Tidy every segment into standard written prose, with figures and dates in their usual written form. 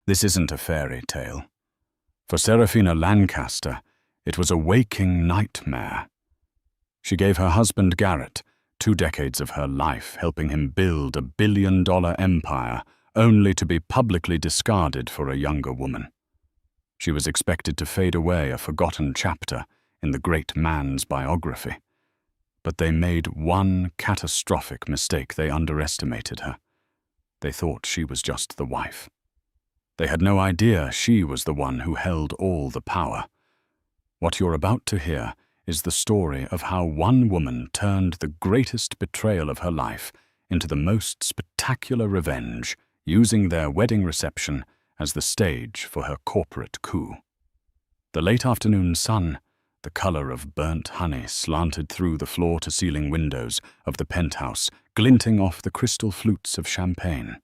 This isn't a fairy tale. For Serafina Lancaster, it was a waking nightmare. She gave her husband Garrett 2 decades of her life, helping him build a billion-dollar empire, only to be publicly discarded for a younger woman. She was expected to fade away, a forgotten chapter in the great man's biography. But they made one catastrophic mistake. They underestimated her. They thought she was just the wife. They had no idea she was the one who held all the power. What you're about to hear is the story of how one woman turned the greatest betrayal of her life into the most spectacular revenge, using their wedding reception as the stage for her corporate coup. The late afternoon sun, the color of burnt honey, slanted through the floor-to-ceiling windows of the penthouse, glinting off the crystal flutes of champagne.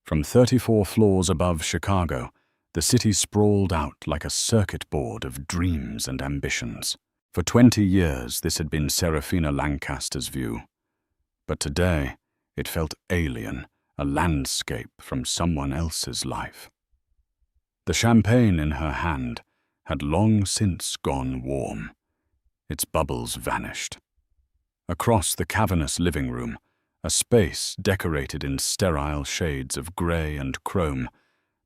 From 34 floors above Chicago, the city sprawled out like a circuit board of dreams and ambitions. For 20 years, this had been Serafina Lancaster's view. But today, it felt alien, a landscape from someone else's life. The champagne in her hand had long since gone warm. Its bubbles vanished. Across the cavernous living room, a space decorated in sterile shades of grey and chrome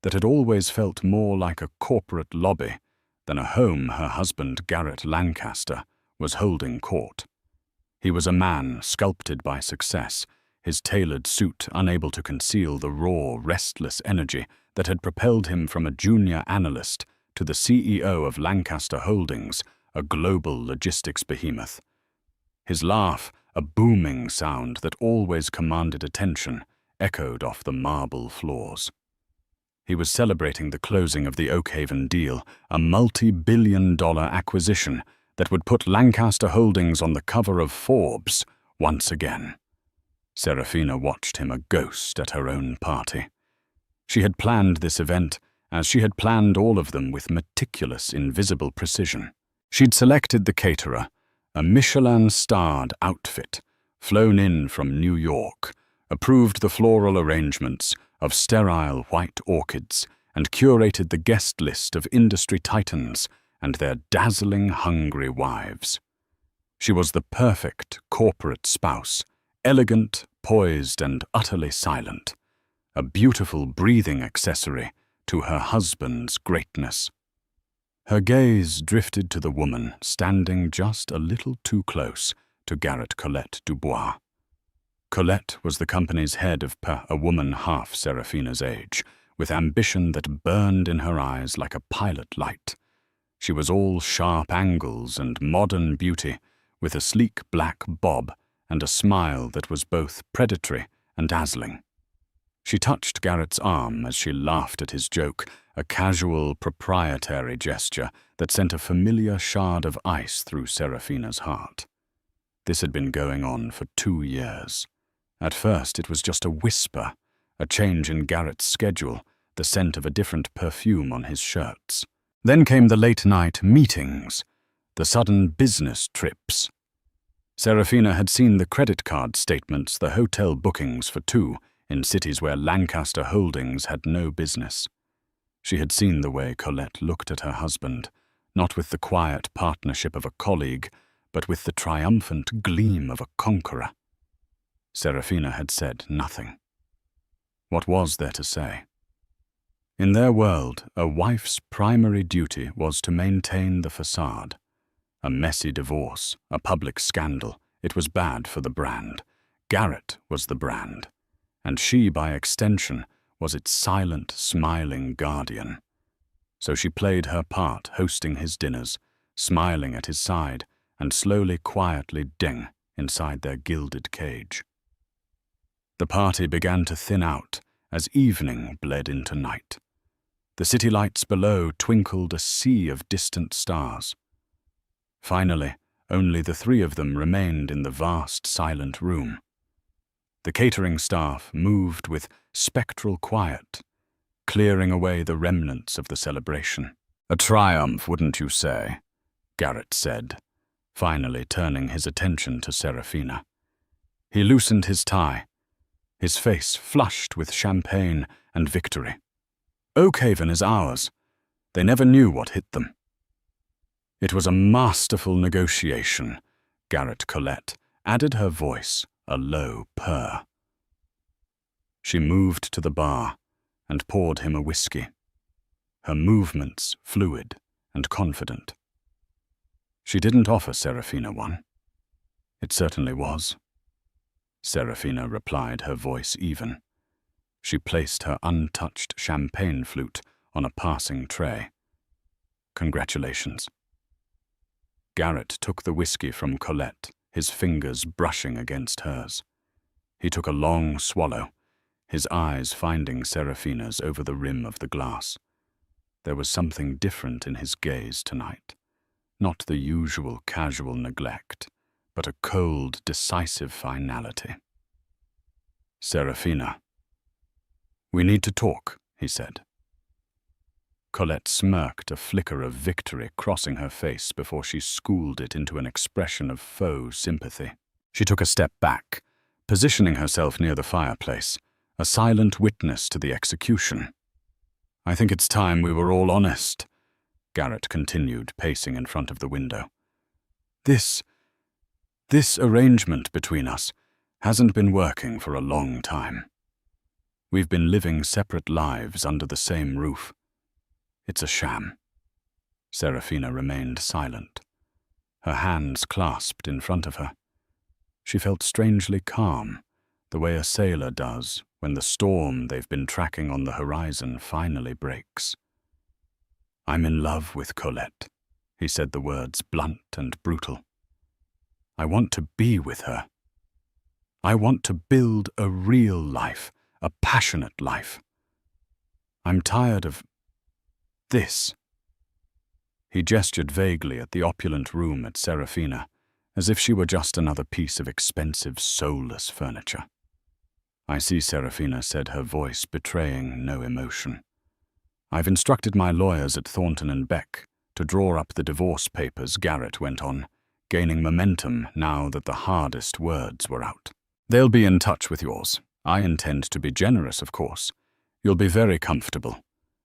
that had always felt more like a corporate lobby than a home her husband Garrett Lancaster was holding court. He was a man sculpted by success, his tailored suit unable to conceal the raw, restless energy that had propelled him from a junior analyst to the CEO of Lancaster Holdings, a global logistics behemoth. His laugh, a booming sound that always commanded attention, echoed off the marble floors. He was celebrating the closing of the Oakhaven deal, a multi-billion-dollar acquisition that would put Lancaster Holdings on the cover of Forbes once again. Serafina watched him, a ghost at her own party. She had planned this event, as she had planned all of them, with meticulous, invisible precision. She'd selected the caterer, a Michelin-starred outfit, flown in from New York, approved the floral arrangements of sterile white orchids, and curated the guest list of industry titans and their dazzling, hungry wives. She was the perfect corporate spouse, elegant, poised, and utterly silent, a beautiful breathing accessory to her husband's greatness. Her gaze drifted to the woman standing just a little too close to Garrett Colette Dubois. Colette was the company's head of a woman half Serafina's age, with ambition that burned in her eyes like a pilot light. She was all sharp angles and modern beauty, with a sleek black bob and a smile that was both predatory and dazzling. She touched Garrett's arm as she laughed at his joke, a casual, proprietary gesture that sent a familiar shard of ice through Serafina's heart. This had been going on for 2 years. At first, it was just a whisper, a change in Garrett's schedule, the scent of a different perfume on his shirts. Then came the late-night meetings, the sudden business trips. Serafina had seen the credit card statements, the hotel bookings for 2 in cities where Lancaster Holdings had no business. She had seen the way Colette looked at her husband, not with the quiet partnership of a colleague, but with the triumphant gleam of a conqueror. Serafina had said nothing. What was there to say? In their world, a wife's primary duty was to maintain the facade. A messy divorce, a public scandal, it was bad for the brand. Garrett was the brand, and she, by extension, was its silent, smiling guardian. So she played her part, hosting his dinners, smiling at his side, and slowly, quietly ding inside their gilded cage. The party began to thin out as evening bled into night. The city lights below twinkled a sea of distant stars. Finally, only the 3 of them remained in the vast, silent room. The catering staff moved with spectral quiet, clearing away the remnants of the celebration. A triumph, wouldn't you say? Garrett said, finally turning his attention to Serafina. He loosened his tie, his face flushed with champagne and victory. Oakhaven is ours. They never knew what hit them. It was a masterful negotiation, Garrett Colette added, her voice a low purr. She moved to the bar and poured him a whiskey, her movements fluid and confident. She didn't offer Serafina one. It certainly was. Serafina replied, her voice even. She placed her untouched champagne flute on a passing tray. Congratulations. Garrett took the whiskey from Colette, his fingers brushing against hers. He took a long swallow, his eyes finding Serafina's over the rim of the glass. There was something different in his gaze tonight. Not the usual casual neglect, but a cold, decisive finality. Serafina. We need to talk, he said. Colette smirked, a flicker of victory crossing her face before she schooled it into an expression of faux sympathy. She took a step back, positioning herself near the fireplace, a silent witness to the execution. I think it's time we were all honest, Garrett continued, pacing in front of the window. This arrangement between us hasn't been working for a long time. We've been living separate lives under the same roof. It's a sham. Serafina remained silent, her hands clasped in front of her. She felt strangely calm, the way a sailor does when the storm they've been tracking on the horizon finally breaks. I'm in love with Colette, he said, the words blunt and brutal. I want to be with her. I want to build a real life, a passionate life. I'm tired of this. He gestured vaguely at the opulent room at Serafina, as if she were just another piece of expensive, soulless furniture. I see, Serafina said, her voice betraying no emotion. I've instructed my lawyers at Thornton and Beck to draw up the divorce papers, Garrett went on, gaining momentum now that the hardest words were out. They'll be in touch with yours. I intend to be generous, of course. You'll be very comfortable.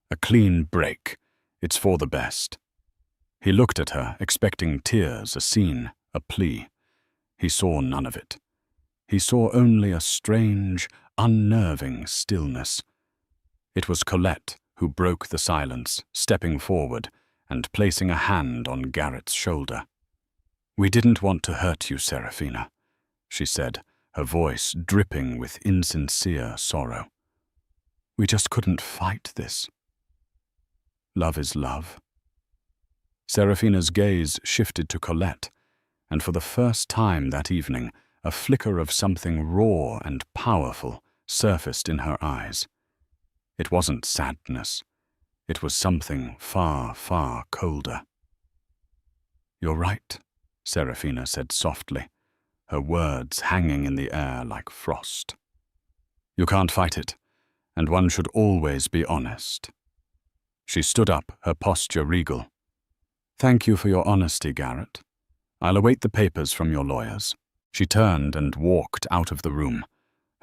A clean break. It's for the best. He looked at her, expecting tears, a scene, a plea. He saw none of it. He saw only a strange, unnerving stillness. It was Colette who broke the silence, stepping forward and placing a hand on Garrett's shoulder. We didn't want to hurt you, Serafina, she said, her voice dripping with insincere sorrow. We just couldn't fight this. Love is love. Serafina's gaze shifted to Colette, and for the first time that evening, a flicker of something raw and powerful surfaced in her eyes. It wasn't sadness. It was something far, far colder. You're right, Serafina said softly, her words hanging in the air like frost. You can't fight it, and one should always be honest. She stood up, her posture regal. Thank you for your honesty, Garrett. I'll await the papers from your lawyers. She turned and walked out of the room,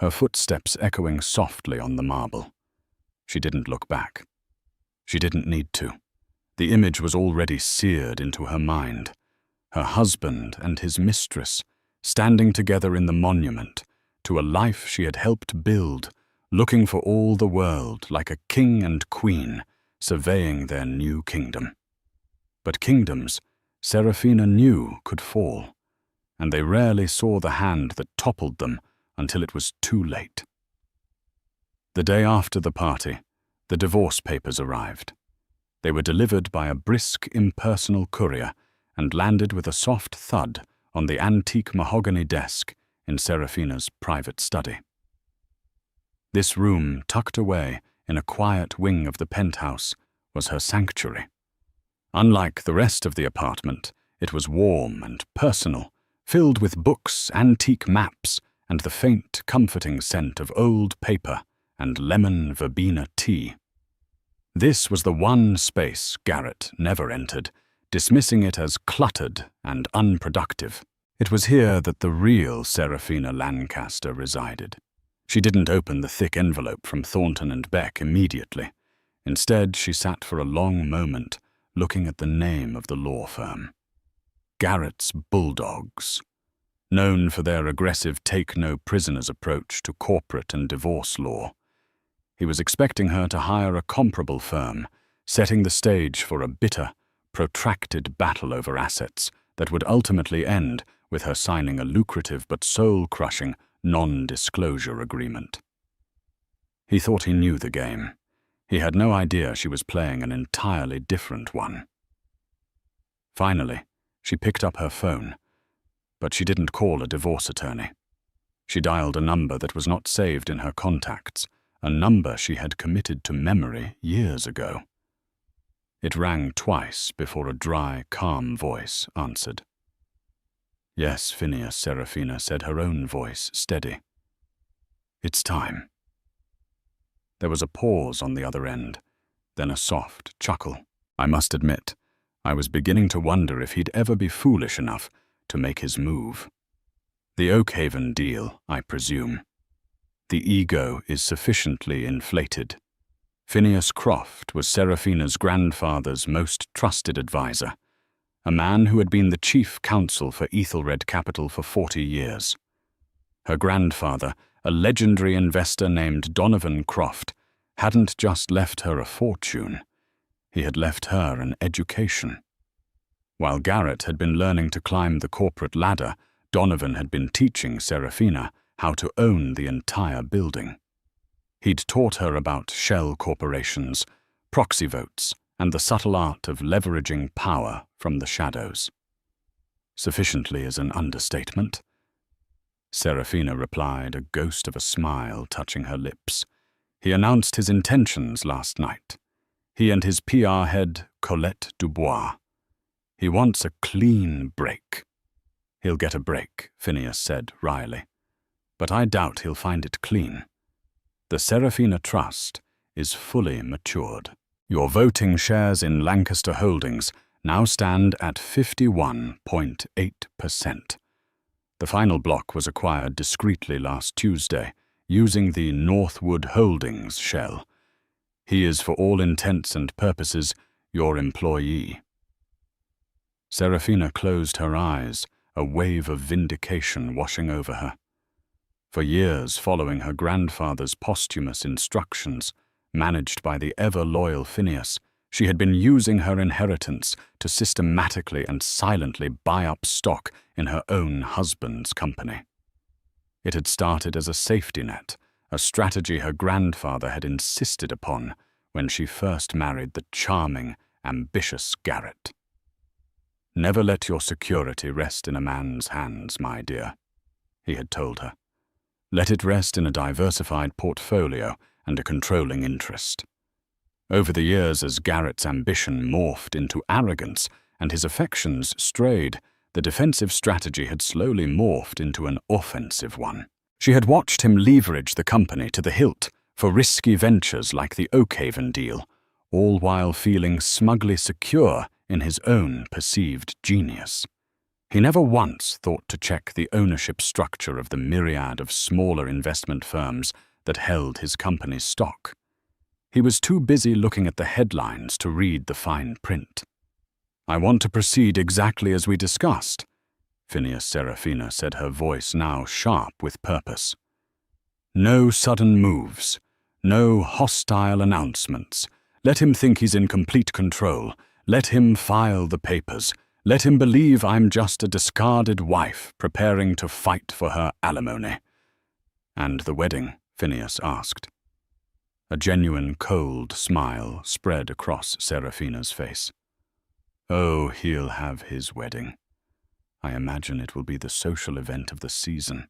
her footsteps echoing softly on the marble. She didn't look back. She didn't need to. The image was already seared into her mind. Her husband and his mistress, standing together in the monument to a life she had helped build, looking for all the world like a king and queen, surveying their new kingdom. But kingdoms, Serafina knew, could fall, and they rarely saw the hand that toppled them until it was too late. The day after the party, the divorce papers arrived. They were delivered by a brisk, impersonal courier and landed with a soft thud on the antique mahogany desk in Serafina's private study. This room, tucked away in a quiet wing of the penthouse, was her sanctuary. Unlike the rest of the apartment, it was warm and personal, filled with books, antique maps, and the faint, comforting scent of old paper and lemon verbena tea. This was the one space Garrett never entered, dismissing it as cluttered and unproductive. It was here that the real Serafina Lancaster resided. She didn't open the thick envelope from Thornton and Beck immediately. Instead, she sat for a long moment, looking at the name of the law firm. Garrett's Bulldogs. Known for their aggressive take-no-prisoners approach to corporate and divorce law. He was expecting her to hire a comparable firm, setting the stage for a bitter, protracted battle over assets that would ultimately end with her signing a lucrative but soul-crushing non-disclosure agreement. He thought he knew the game. He had no idea she was playing an entirely different one. Finally, she picked up her phone, but she didn't call a divorce attorney. She dialed a number that was not saved in her contacts, a number she had committed to memory years ago. It rang twice before a dry, calm voice answered. "Yes, Phineas," Serafina said, her own voice steady. "It's time." There was a pause on the other end, then a soft chuckle. I must admit, I was beginning to wonder if he'd ever be foolish enough to make his move. The Oakhaven deal, I presume. The ego is sufficiently inflated. Phineas Croft was Serafina's grandfather's most trusted advisor, a man who had been the chief counsel for Ethelred Capital for 40 years. Her grandfather, a legendary investor named Donovan Croft, hadn't just left her a fortune. He had left her an education. While Garrett had been learning to climb the corporate ladder, Donovan had been teaching Serafina how to own the entire building. He'd taught her about shell corporations, proxy votes, and the subtle art of leveraging power from the shadows. Sufficiently as an understatement. Serafina replied, a ghost of a smile touching her lips. He announced his intentions last night. He and his PR head, Colette Dubois. He wants a clean break. He'll get a break, Phineas said wryly. But I doubt he'll find it clean. The Serafina Trust is fully matured. Your voting shares in Lancaster Holdings now stand at 51.8%. The final block was acquired discreetly last Tuesday, using the Northwood Holdings shell. He is, for all intents and purposes, your employee. Serafina closed her eyes, a wave of vindication washing over her. For years following her grandfather's posthumous instructions, managed by the ever-loyal Phineas, she had been using her inheritance to systematically and silently buy up stock in her own husband's company. It had started as a safety net, a strategy her grandfather had insisted upon when she first married the charming, ambitious Garrett. "Never let your security rest in a man's hands, my dear," he had told her. "Let it rest in a diversified portfolio and a controlling interest." Over the years, as Garrett's ambition morphed into arrogance and his affections strayed, the defensive strategy had slowly morphed into an offensive one. She had watched him leverage the company to the hilt for risky ventures like the Oakhaven deal, all while feeling smugly secure in his own perceived genius. He never once thought to check the ownership structure of the myriad of smaller investment firms that held his company's stock. He was too busy looking at the headlines to read the fine print. "I want to proceed exactly as we discussed," Phineas Serafina said, her voice now sharp with purpose. "No sudden moves, no hostile announcements. Let him think he's in complete control. Let him file the papers. Let him believe I'm just a discarded wife preparing to fight for her alimony." "And the wedding?" Phineas asked. A genuine cold smile spread across Serafina's face. "Oh, he'll have his wedding. I imagine it will be the social event of the season.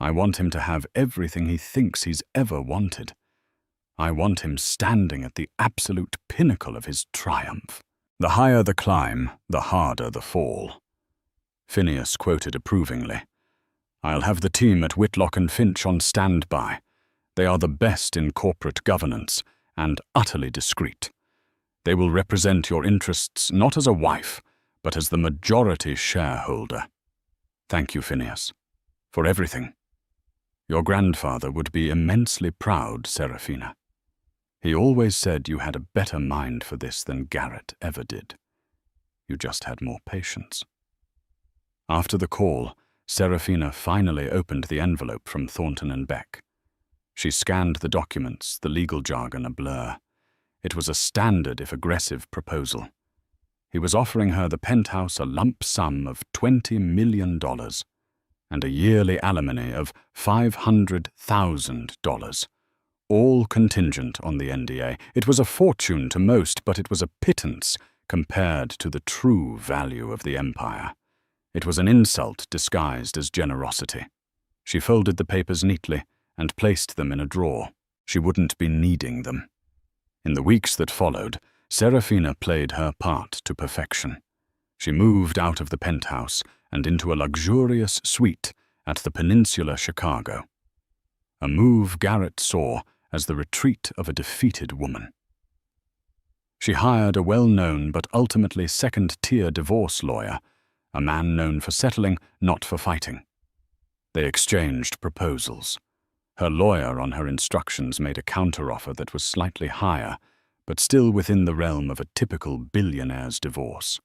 I want him to have everything he thinks he's ever wanted. I want him standing at the absolute pinnacle of his triumph. The higher the climb, the harder the fall." Phineas quoted approvingly. "I'll have the team at Whitlock and Finch on standby. They are the best in corporate governance and utterly discreet. They will represent your interests not as a wife, but as the majority shareholder. Thank you, Phineas, for everything. Your grandfather would be immensely proud, Serafina." He always said you had a better mind for this than Garrett ever did. You just had more patience. After the call, Serafina finally opened the envelope from Thornton and Beck. She scanned the documents, the legal jargon a blur. It was a standard if aggressive proposal. He was offering her the penthouse a lump sum of $20 million and a yearly alimony of $500,000, all contingent on the NDA. It was a fortune to most, but it was a pittance compared to the true value of the empire. It was an insult disguised as generosity. She folded the papers neatly and placed them in a drawer. She wouldn't be needing them. In the weeks that followed, Serafina played her part to perfection. She moved out of the penthouse and into a luxurious suite at the Peninsula Chicago. A move Garrett saw as the retreat of a defeated woman. She hired a well-known but ultimately second-tier divorce lawyer, a man known for settling, not for fighting. They exchanged proposals. Her lawyer, on her instructions, made a counteroffer that was slightly higher, but still within the realm of a typical billionaire's divorce.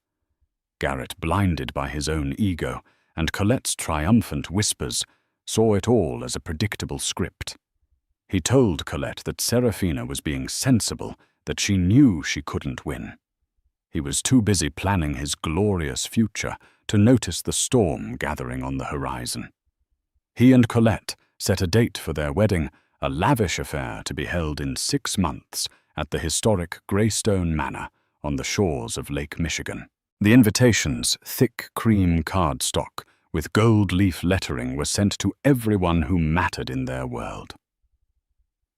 Garrett, blinded by his own ego and Colette's triumphant whispers, saw it all as a predictable script. He told Colette that Serafina was being sensible, that she knew she couldn't win. He was too busy planning his glorious future to notice the storm gathering on the horizon. He and Colette set a date for their wedding, a lavish affair to be held in 6 months at the historic Greystone Manor on the shores of Lake Michigan. The invitations, thick cream cardstock with gold leaf lettering, were sent to everyone who mattered in their world.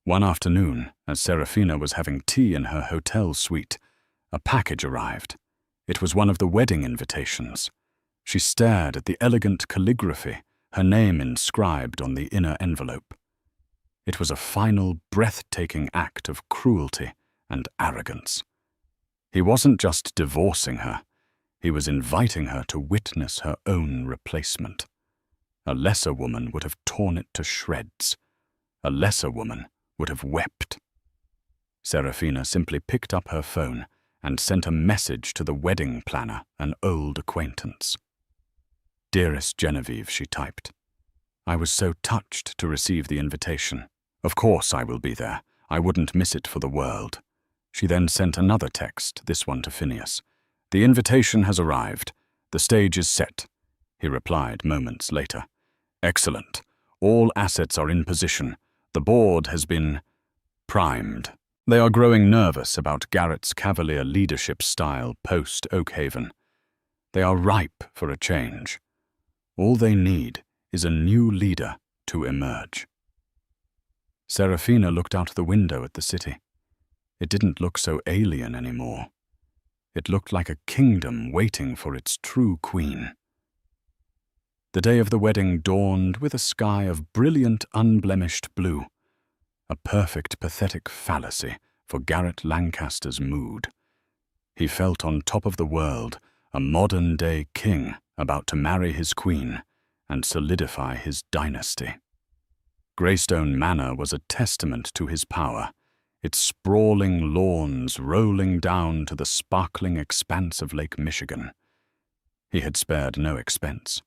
One afternoon, as Serafina was having tea in her hotel suite, a package arrived. It was one of the wedding invitations. She stared at the elegant calligraphy, her name inscribed on the inner envelope. It was a final, breathtaking act of cruelty and arrogance. He wasn't just divorcing her, he was inviting her to witness her own replacement. A lesser woman would have torn it to shreds. A lesser woman would have wept. Serafina simply picked up her phone and sent a message to the wedding planner, an old acquaintance. "Dearest Genevieve," she typed. "I was so touched to receive the invitation. Of course I will be there. I wouldn't miss it for the world." She then sent another text, this one to Phineas. "The invitation has arrived. The stage is set," he replied moments later. "Excellent. All assets are in position. The board has been primed. They are growing nervous about Garrett's cavalier leadership style post-Oakhaven. They are ripe for a change. All they need is a new leader to emerge." Serafina looked out the window at the city. It didn't look so alien anymore. It looked like a kingdom waiting for its true queen. The day of the wedding dawned with a sky of brilliant, unblemished blue, a perfect, pathetic fallacy for Garrett Lancaster's mood. He felt on top of the world, a modern-day king about to marry his queen and solidify his dynasty. Greystone Manor was a testament to his power, its sprawling lawns rolling down to the sparkling expanse of Lake Michigan. He had spared no expense.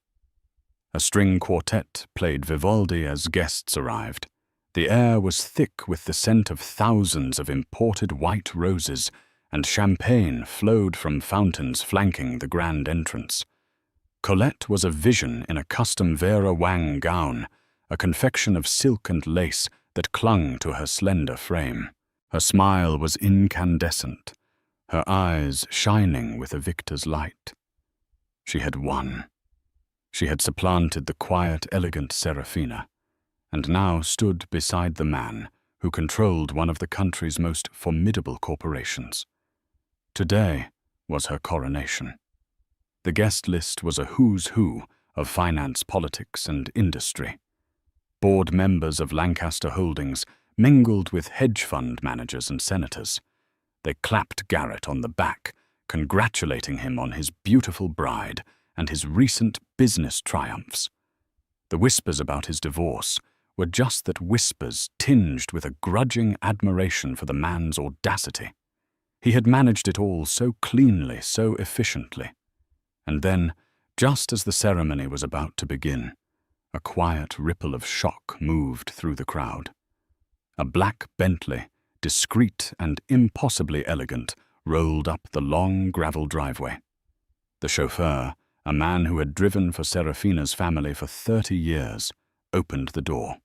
A string quartet played Vivaldi as guests arrived. The air was thick with the scent of thousands of imported white roses, and champagne flowed from fountains flanking the grand entrance. Colette was a vision in a custom Vera Wang gown, a confection of silk and lace that clung to her slender frame. Her smile was incandescent, her eyes shining with a victor's light. She had won. She had supplanted the quiet, elegant Serafina, and now stood beside the man who controlled one of the country's most formidable corporations. Today was her coronation. The guest list was a who's who of finance, politics, and industry. Board members of Lancaster Holdings mingled with hedge fund managers and senators. They clapped Garrett on the back, congratulating him on his beautiful bride and his recent business triumphs. The whispers about his divorce, were just that whispers tinged with a grudging admiration for the man's audacity. He had managed it all so cleanly, so efficiently. And then, just as the ceremony was about to begin, a quiet ripple of shock moved through the crowd. A black Bentley, discreet and impossibly elegant, rolled up the long gravel driveway. The chauffeur, a man who had driven for Serafina's family for 30 years, opened the door.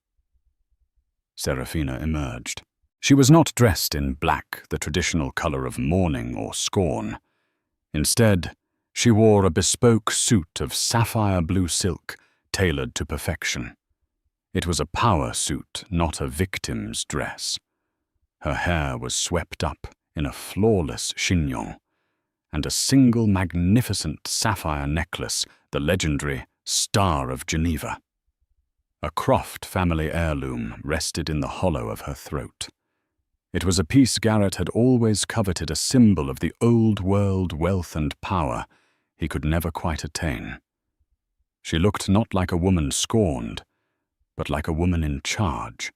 Serafina emerged. She was not dressed in black, the traditional color of mourning or scorn. Instead, she wore a bespoke suit of sapphire blue silk, tailored to perfection. It was a power suit, not a victim's dress. Her hair was swept up in a flawless chignon, and a single magnificent sapphire necklace, the legendary Star of Geneva. A Croft family heirloom rested in the hollow of her throat. It was a piece Garrett had always coveted, a symbol of the old world wealth and power he could never quite attain. She looked not like a woman scorned, but like a woman in charge.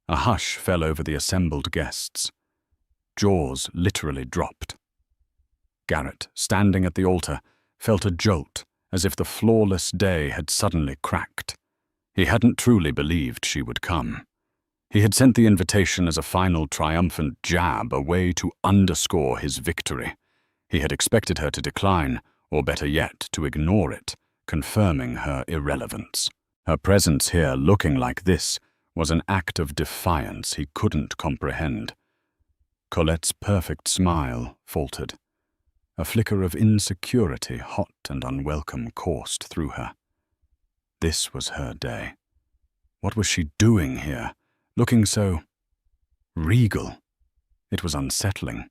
A hush fell over the assembled guests. Jaws literally dropped. Garrett, standing at the altar, felt a jolt, as if the flawless day had suddenly cracked. He hadn't truly believed she would come. He had sent the invitation as a final triumphant jab, a way to underscore his victory. He had expected her to decline, or better yet, to ignore it, confirming her irrelevance. Her presence here, looking like this, was an act of defiance he couldn't comprehend. Colette's perfect smile faltered. A flicker of insecurity, hot and unwelcome, coursed through her. This was her day. What was she doing here, looking so regal? It was unsettling.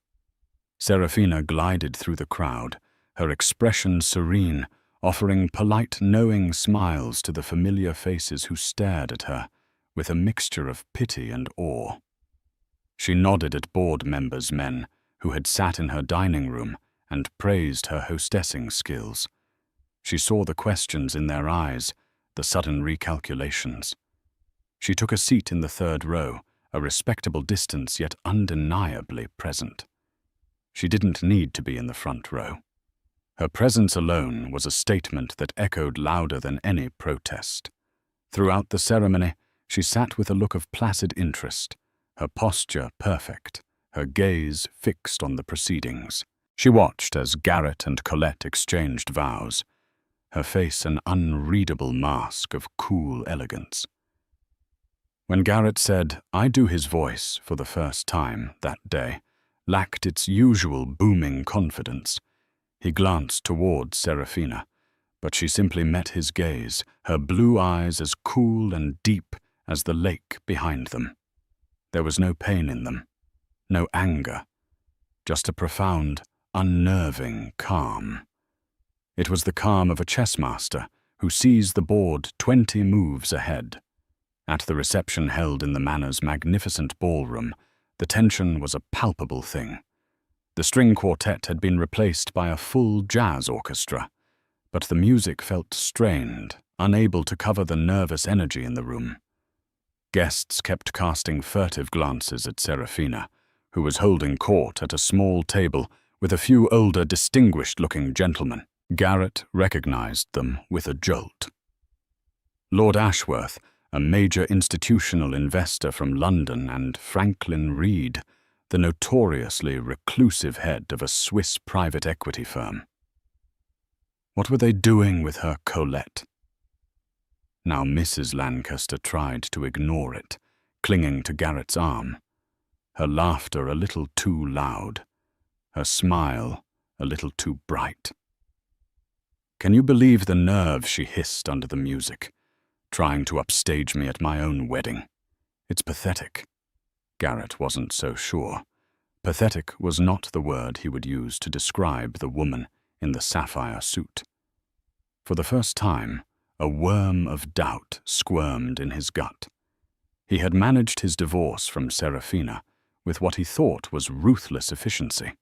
Serafina glided through the crowd, her expression serene, offering polite, knowing smiles to the familiar faces who stared at her with a mixture of pity and awe. She nodded at board members' men who had sat in her dining room and praised her hostessing skills. She saw the questions in their eyes, the sudden recalculations. She took a seat in the third row, a respectable distance yet undeniably present. She didn't need to be in the front row. Her presence alone was a statement that echoed louder than any protest. Throughout the ceremony, she sat with a look of placid interest, her posture perfect, her gaze fixed on the proceedings. She watched as Garrett and Colette exchanged vows, her face an unreadable mask of cool elegance. When Garrett said, "I do," his voice, for the first time that day, lacked its usual booming confidence. He glanced towards Serafina, but she simply met his gaze, her blue eyes as cool and deep as the lake behind them. There was no pain in them, no anger, just a profound, unnerving calm. It was the calm of a chess master who sees the board 20 moves ahead. At the reception held in the Manor's magnificent ballroom, the tension was a palpable thing. The string quartet had been replaced by a full jazz orchestra, but the music felt strained, unable to cover the nervous energy in the room. Guests kept casting furtive glances at Serafina, who was holding court at a small table with a few older, distinguished-looking gentlemen. Garrett recognized them with a jolt. Lord Ashworth, a major institutional investor from London, and Franklin Reed, the notoriously reclusive head of a Swiss private equity firm. What were they doing with her Colette? Now Mrs. Lancaster tried to ignore it, clinging to Garrett's arm, her laughter a little too loud, her smile a little too bright. "Can you believe the nerve?" she hissed under the music. "Trying to upstage me at my own wedding. It's pathetic." Garrett wasn't so sure. Pathetic was not the word he would use to describe the woman in the sapphire suit. For the first time, a worm of doubt squirmed in his gut. He had managed his divorce from Serafina with what he thought was ruthless efficiency,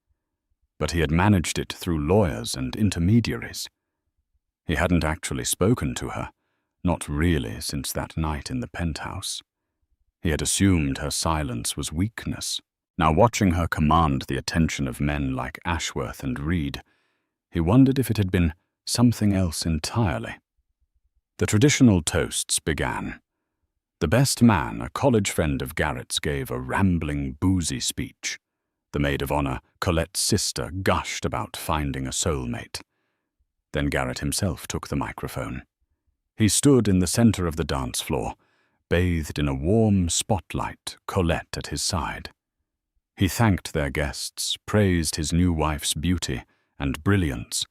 but he had managed it through lawyers and intermediaries. He hadn't actually spoken to her, Not really since that night in the penthouse. He had assumed her silence was weakness. Now, watching her command the attention of men like Ashworth and Reed, he wondered if it had been something else entirely. The traditional toasts began. The best man, a college friend of Garrett's, gave a rambling, boozy speech. The maid of honor, Colette's sister, gushed about finding a soulmate. Then Garrett himself took the microphone. He stood in the center of the dance floor, bathed in a warm spotlight, Colette at his side. He thanked their guests, praised his new wife's beauty and brilliance,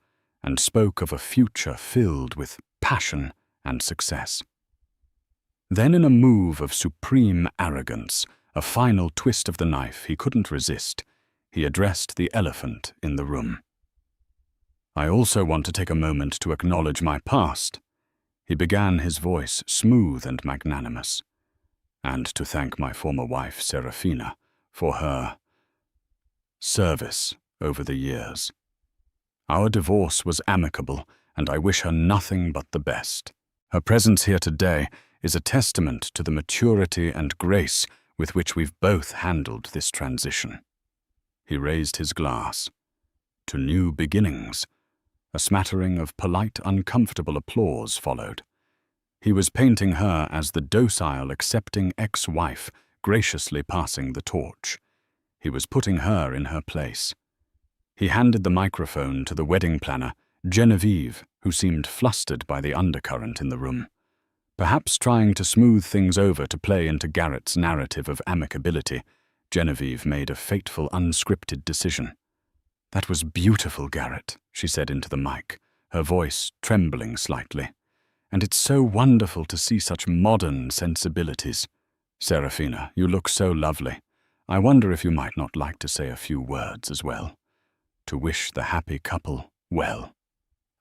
and spoke of a future filled with passion and success. Then, in a move of supreme arrogance, a final twist of the knife he couldn't resist, he addressed the elephant in the room. "I also want to take a moment to acknowledge my past," he began, his voice smooth and magnanimous, "and to thank my former wife, Serafina, for her service over the years. Our divorce was amicable, and I wish her nothing but the best. Her presence here today is a testament to the maturity and grace with which we've both handled this transition." He raised his glass. "To new beginnings." A smattering of polite, uncomfortable applause followed. He was painting her as the docile, accepting ex-wife, graciously passing the torch. He was putting her in her place. He handed the microphone to the wedding planner, Genevieve, who seemed flustered by the undercurrent in the room. Perhaps trying to smooth things over to play into Garrett's narrative of amicability, Genevieve made a fateful, unscripted decision. "That was beautiful, Garrett," she said into the mic, her voice trembling slightly. "And it's so wonderful to see such modern sensibilities. Serafina, you look so lovely. I wonder if you might not like to say a few words as well. To wish the happy couple well."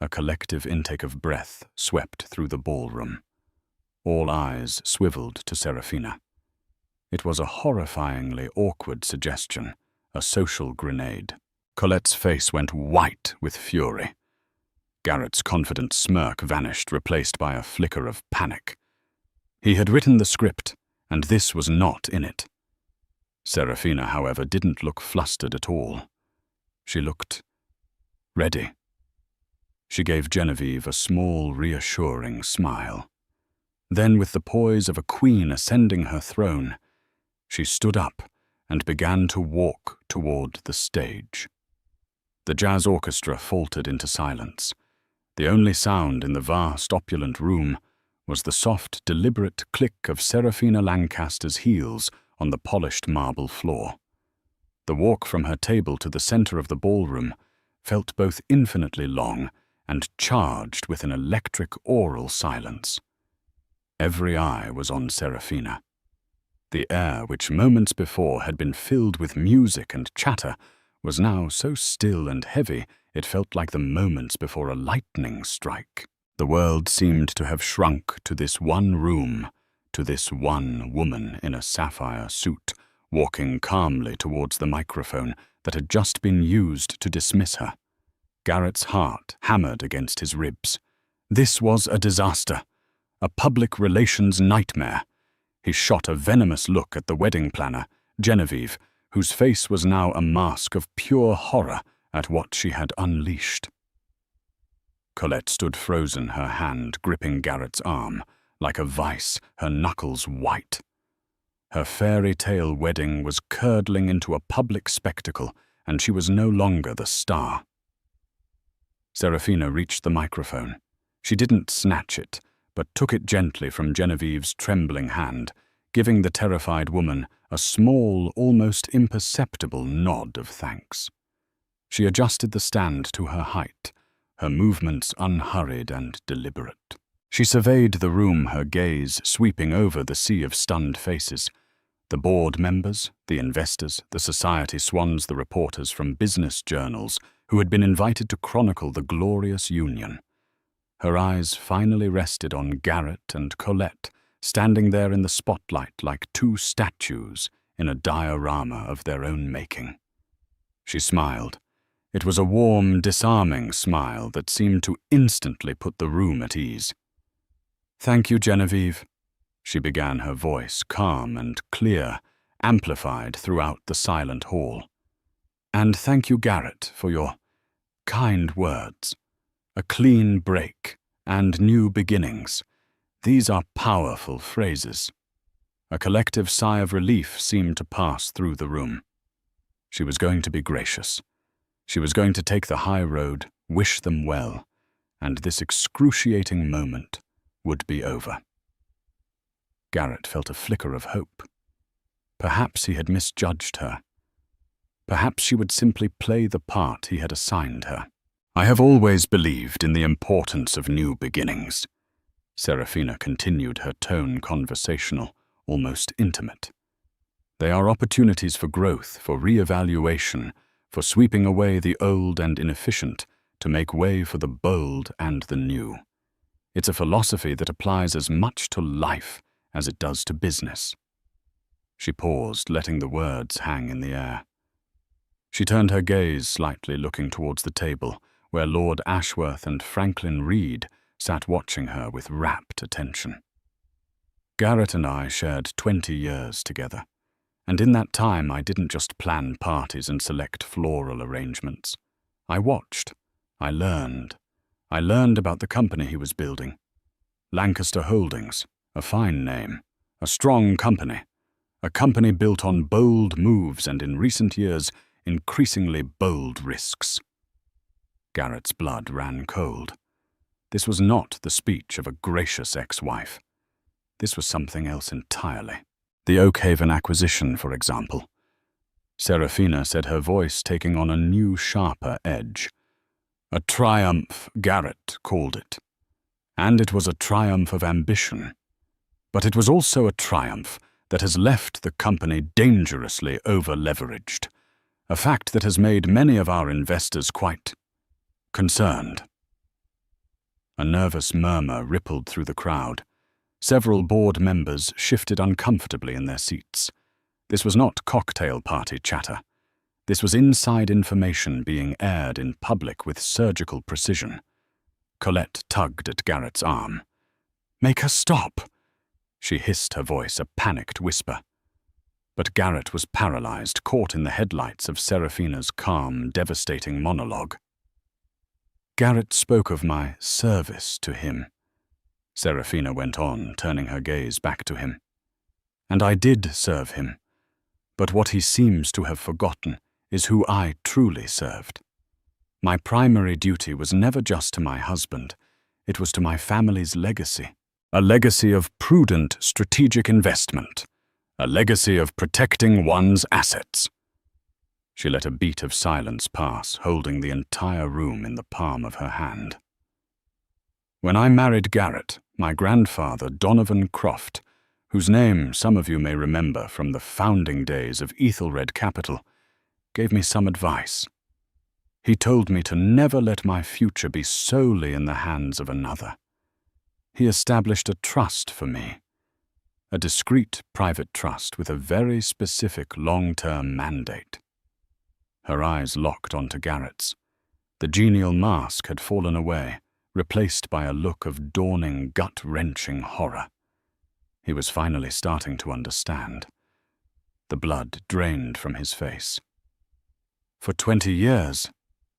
A collective intake of breath swept through the ballroom. All eyes swiveled to Serafina. It was a horrifyingly awkward suggestion, a social grenade. Colette's face went white with fury. Garrett's confident smirk vanished, replaced by a flicker of panic. He had written the script, and this was not in it. Serafina, however, didn't look flustered at all. She looked ready. She gave Genevieve a small, reassuring smile. Then, with the poise of a queen ascending her throne, she stood up and began to walk toward the stage. The jazz orchestra faltered into silence. The only sound in the vast, opulent room was the soft, deliberate click of Serafina Lancaster's heels on the polished marble floor. The walk from her table to the center of the ballroom felt both infinitely long and charged with an electric oral silence. Every eye was on Serafina. The air, which moments before had been filled with music and chatter, was now so still and heavy it felt like the moments before a lightning strike. The world seemed to have shrunk to this one room, to this one woman in a sapphire suit, walking calmly towards the microphone that had just been used to dismiss her. Garrett's heart hammered against his ribs. This was a disaster, a public relations nightmare. He shot a venomous look at the wedding planner, Genevieve, whose face was now a mask of pure horror at what she had unleashed. Colette stood frozen, her hand gripping Garrett's arm, like a vice, her knuckles white. Her fairy tale wedding was curdling into a public spectacle, and she was no longer the star. Serafina reached the microphone. She didn't snatch it, but took it gently from Genevieve's trembling hand, giving the terrified woman a small, almost imperceptible nod of thanks. She adjusted the stand to her height, her movements unhurried and deliberate. She surveyed the room, her gaze sweeping over the sea of stunned faces. The board members, the investors, the society swans, the reporters from business journals who had been invited to chronicle the glorious union. Her eyes finally rested on Garrett and Colette, standing there in the spotlight like two statues in a diorama of their own making. She smiled. It was a warm, disarming smile that seemed to instantly put the room at ease. Thank you, Genevieve, she began, her voice calm and clear, amplified throughout the silent hall. And thank you, Garrett, for your kind words. A clean break and new beginnings. These are powerful phrases. A collective sigh of relief seemed to pass through the room. She was going to be gracious. She was going to take the high road, wish them well, and this excruciating moment would be over. Garrett felt a flicker of hope. Perhaps he had misjudged her. Perhaps she would simply play the part he had assigned her. I have always believed in the importance of new beginnings. Serafina continued, her tone conversational, almost intimate. They are opportunities for growth, for re-evaluation, for sweeping away the old and inefficient to make way for the bold and the new. It's a philosophy that applies as much to life as it does to business. She paused, letting the words hang in the air. She turned her gaze slightly, looking towards the table, where Lord Ashworth and Franklin Reed sat watching her with rapt attention. Garrett and I shared 20 years together, and in that time I didn't just plan parties and select floral arrangements. I watched. I learned. I learned about the company he was building. Lancaster Holdings, a fine name, a strong company, a company built on bold moves and in recent years, increasingly bold risks. Garrett's blood ran cold. This was not the speech of a gracious ex-wife. This was something else entirely. The Oakhaven acquisition, for example. Serafina said, her voice taking on a new, sharper edge. A triumph, Garrett called it. And it was a triumph of ambition. But it was also a triumph that has left the company dangerously over-leveraged, a fact that has made many of our investors quite concerned. A nervous murmur rippled through the crowd. Several board members shifted uncomfortably in their seats. This was not cocktail party chatter. This was inside information being aired in public with surgical precision. Colette tugged at Garrett's arm. "Make her stop!" She hissed, her voice a panicked whisper. But Garrett was paralyzed, caught in the headlights of Serafina's calm, devastating monologue. Garrett spoke of my service to him. Serafina went on, turning her gaze back to him. And I did serve him. But what he seems to have forgotten is who I truly served. My primary duty was never just to my husband. It was to my family's legacy. A legacy of prudent, strategic investment. A legacy of protecting one's assets. She let a beat of silence pass, holding the entire room in the palm of her hand. When I married Garrett, my grandfather, Donovan Croft, whose name some of you may remember from the founding days of Ethelred Capital, gave me some advice. He told me to never let my future be solely in the hands of another. He established a trust for me, a discreet private trust with a very specific long-term mandate. Her eyes locked onto Garrett's. The genial mask had fallen away, replaced by a look of dawning, gut-wrenching horror. He was finally starting to understand. The blood drained from his face. For 20 years,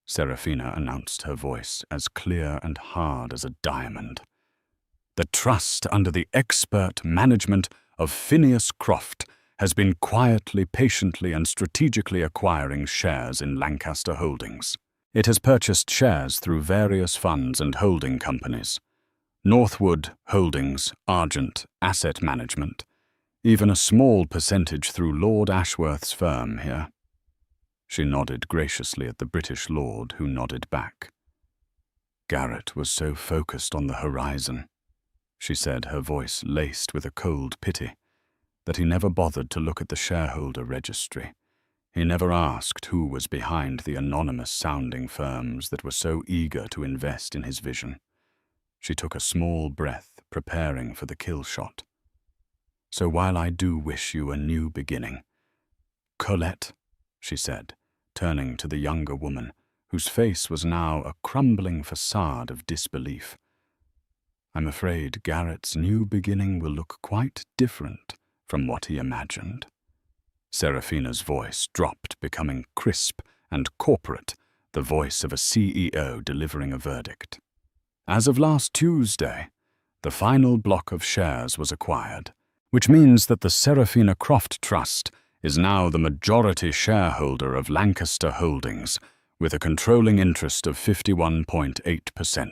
Serafina announced, her voice as clear and hard as a diamond. The trust under the expert management of Phineas Croft has been quietly, patiently, and strategically acquiring shares in Lancaster Holdings. It has purchased shares through various funds and holding companies. Northwood Holdings, Argent, Asset Management, even a small percentage through Lord Ashworth's firm here. She nodded graciously at the British lord, who nodded back. Garrett was so focused on the horizon, she said, her voice laced with a cold pity, that he never bothered to look at the shareholder registry. He never asked who was behind the anonymous-sounding firms that were so eager to invest in his vision. She took a small breath, preparing for the kill shot. So while I do wish you a new beginning, Colette, she said, turning to the younger woman, whose face was now a crumbling facade of disbelief, I'm afraid Garrett's new beginning will look quite different from what he imagined. Serafina's voice dropped, becoming crisp and corporate, the voice of a CEO delivering a verdict. As of last Tuesday, the final block of shares was acquired, which means that the Serafina Croft Trust is now the majority shareholder of Lancaster Holdings, with a controlling interest of 51.8%.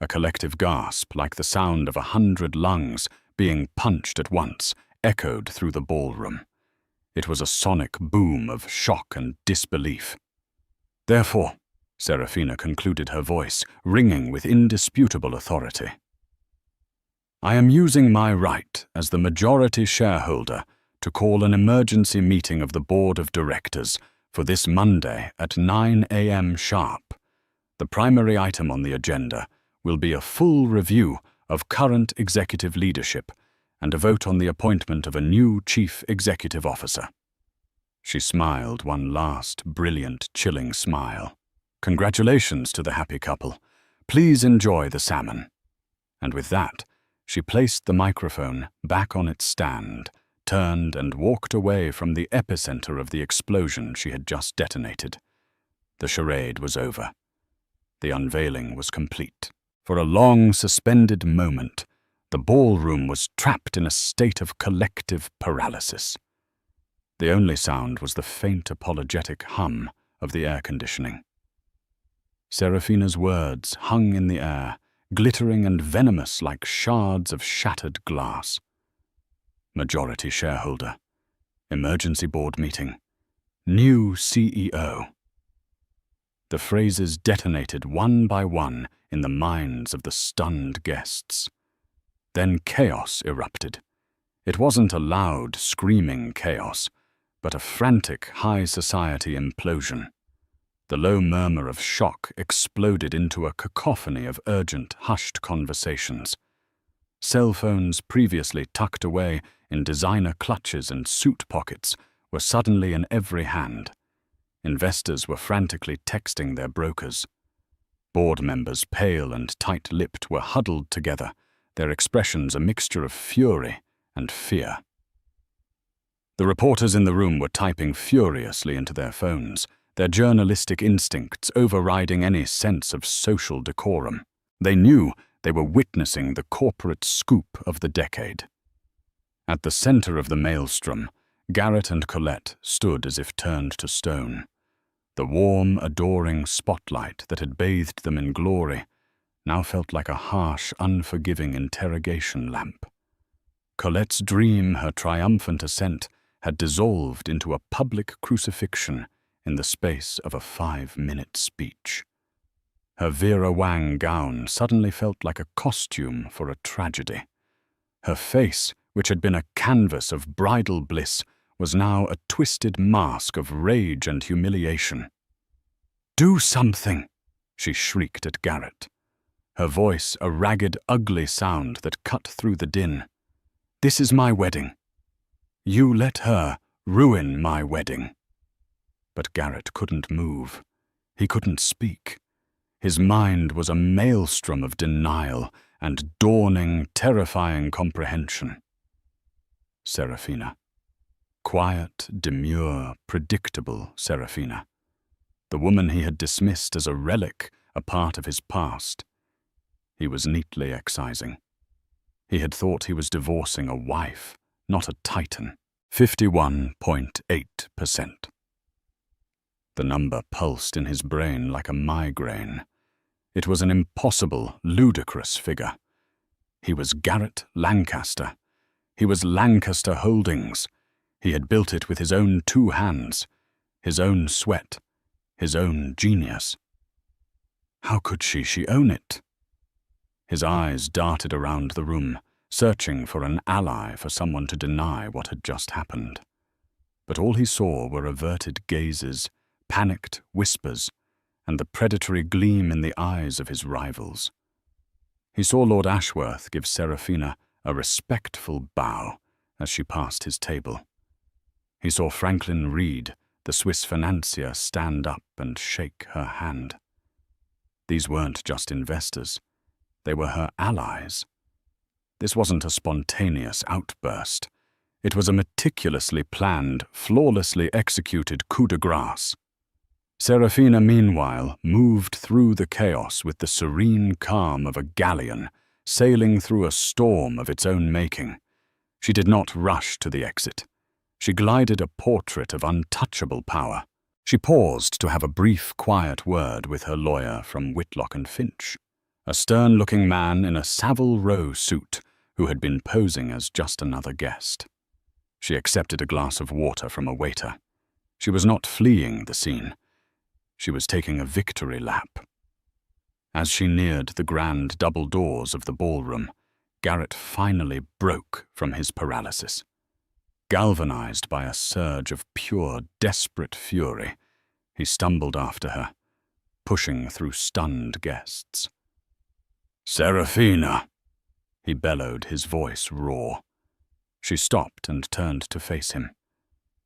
A collective gasp, like the sound of 100 lungs being punched at once, echoed through the ballroom. It was a sonic boom of shock and disbelief. Therefore, Serafina concluded, her voice ringing with indisputable authority, I am using my right as the majority shareholder to call an emergency meeting of the Board of Directors for this Monday at 9 a.m. sharp. The primary item on the agenda will be a full review of current executive leadership and a vote on the appointment of a new chief executive officer. She smiled one last brilliant, chilling smile. Congratulations to the happy couple. Please enjoy the salmon. And with that, she placed the microphone back on its stand, turned and walked away from the epicenter of the explosion she had just detonated. The charade was over. The unveiling was complete. For a long, suspended moment, the ballroom was trapped in a state of collective paralysis. The only sound was the faint, apologetic hum of the air conditioning. Serafina's words hung in the air, glittering and venomous like shards of shattered glass. Majority shareholder. Emergency board meeting. New CEO. The phrases detonated one by one in the minds of the stunned guests. Then chaos erupted. It wasn't a loud, screaming chaos, but a frantic high society implosion. The low murmur of shock exploded into a cacophony of urgent, hushed conversations. Cell phones previously tucked away in designer clutches and suit pockets were suddenly in every hand. Investors were frantically texting their brokers. Board members, pale and tight-lipped, were huddled together, their expressions a mixture of fury and fear. The reporters in the room were typing furiously into their phones, their journalistic instincts overriding any sense of social decorum. They knew they were witnessing the corporate scoop of the decade. At the center of the maelstrom, Garrett and Colette stood as if turned to stone. The warm, adoring spotlight that had bathed them in glory now felt like a harsh, unforgiving interrogation lamp. Colette's dream, her triumphant ascent, had dissolved into a public crucifixion in the space of a 5-minute speech. Her Vera Wang gown suddenly felt like a costume for a tragedy. Her face, which had been a canvas of bridal bliss, was now a twisted mask of rage and humiliation. "Do something!" she shrieked at Garrett. Her voice a ragged, ugly sound that cut through the din. "This is my wedding. You let her ruin my wedding." But Garrett couldn't move. He couldn't speak. His mind was a maelstrom of denial and dawning, terrifying comprehension. Serafina. Quiet, demure, predictable Serafina. The woman he had dismissed as a relic, a part of his past. He was neatly excising. He had thought he was divorcing a wife, not a titan. 51.8%. The number pulsed in his brain like a migraine. It was an impossible, ludicrous figure. He was Garrett Lancaster. He was Lancaster Holdings. He had built it with his own 2 hands, his own sweat, his own genius. How could she own it? His eyes darted around the room, searching for an ally, for someone to deny what had just happened. But all he saw were averted gazes, panicked whispers, and the predatory gleam in the eyes of his rivals. He saw Lord Ashworth give Serafina a respectful bow as she passed his table. He saw Franklin Reed, the Swiss financier, stand up and shake her hand. These weren't just investors. They were her allies. This wasn't a spontaneous outburst. It was a meticulously planned, flawlessly executed coup de grace. Serafina, meanwhile, moved through the chaos with the serene calm of a galleon sailing through a storm of its own making. She did not rush to the exit. She glided a portrait of untouchable power. She paused to have a brief, quiet word with her lawyer from Whitlock and Finch, a stern-looking man in a Savile Row suit who had been posing as just another guest. She accepted a glass of water from a waiter. She was not fleeing the scene. She was taking a victory lap. As she neared the grand double doors of the ballroom, Garrett finally broke from his paralysis. Galvanized by a surge of pure, desperate fury, he stumbled after her, pushing through stunned guests. "Serafina!" he bellowed, his voice raw. She stopped and turned to face him,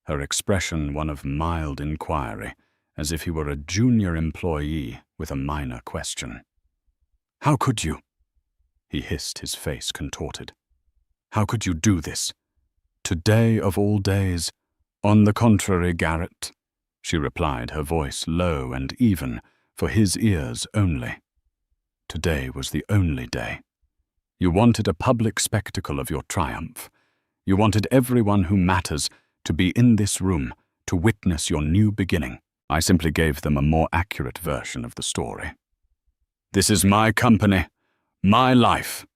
her expression one of mild inquiry, as if he were a junior employee with a minor question. "How could you?" he hissed, his face contorted. "How could you do this? Today of all days?" "On the contrary, Garrett," she replied, her voice low and even, for his ears only. "Today was the only day. You wanted a public spectacle of your triumph. You wanted everyone who matters to be in this room to witness your new beginning. I simply gave them a more accurate version of the story. This is my company, my life,"